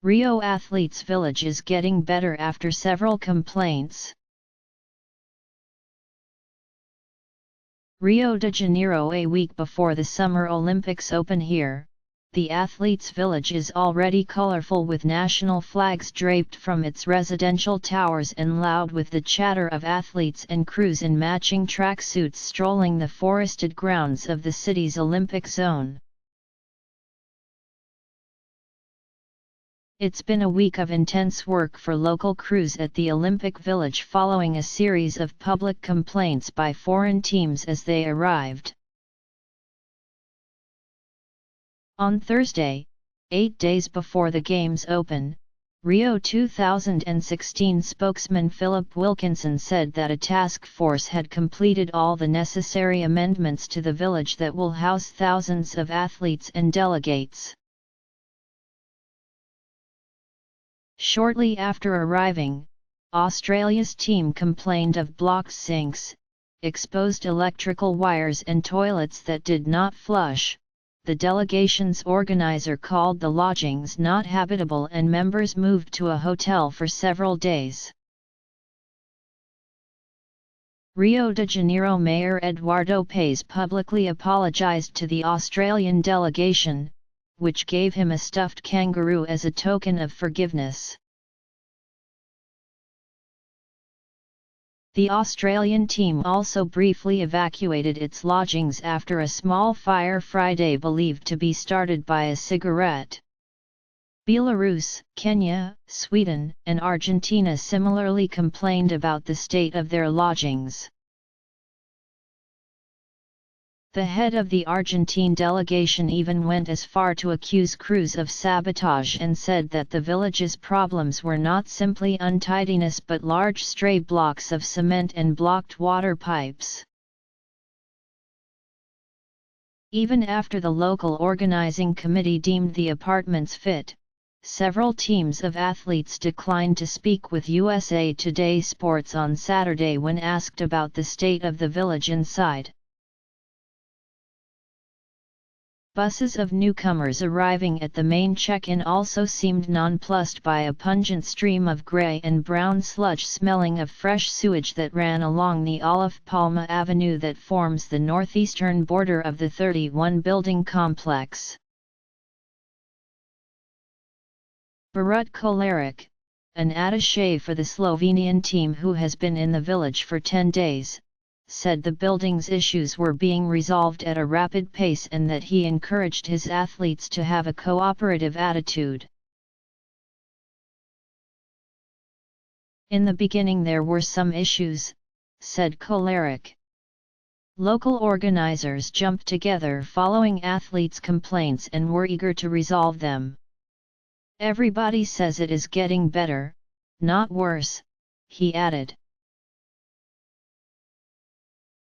Rio athletes' village is getting better after several complaints. Rio de Janeiro. A week before the Summer Olympics open here, the athletes' village is already colorful with national flags draped from its residential towers and loud with the chatter of athletes and crews in matching tracksuits strolling the forested grounds of the city's Olympic zone. It's been a week of intense work for local crews at the Olympic Village following a series of public complaints by foreign teams as they arrived. On Thursday, 8 days before the Games open, Rio 2016 spokesman Philip Wilkinson said that a task force had completed all the necessary amendments to the village that will house thousands of athletes and delegates. Shortly after arriving, Australia's team complained of blocked sinks, exposed electrical wires and toilets that did not flush. The delegation's organizer called the lodgings not habitable and members moved to a hotel for several days. Rio de Janeiro Mayor Eduardo Paes publicly apologized to the Australian delegation, which gave him a stuffed kangaroo as a token of forgiveness. The Australian team also briefly evacuated its lodgings after a small fire Friday believed to be started by a cigarette. Belarus, Kenya, Sweden, and Argentina similarly complained about the state of their lodgings. The head of the Argentine delegation even went as far to accuse crews of sabotage and said that the village's problems were not simply untidiness but large stray blocks of cement and blocked water pipes. Even after the local organizing committee deemed the apartments fit, several teams of athletes declined to speak with USA Today Sports on Saturday when asked about the state of the village inside. Buses of newcomers arriving at the main check-in also seemed nonplussed by a pungent stream of grey and brown sludge smelling of fresh sewage that ran along the Olof Palme Avenue that forms the northeastern border of the 31-building complex. Borut Kolaric, an attache for the Slovenian team who has been in the village for 10 days, said the building's issues were being resolved at a rapid pace and that he encouraged his athletes to have a cooperative attitude. In the beginning there were some issues, said Kolaric. Local organizers jumped together following athletes' complaints and were eager to resolve them. Everybody says it is getting better, not worse, he added.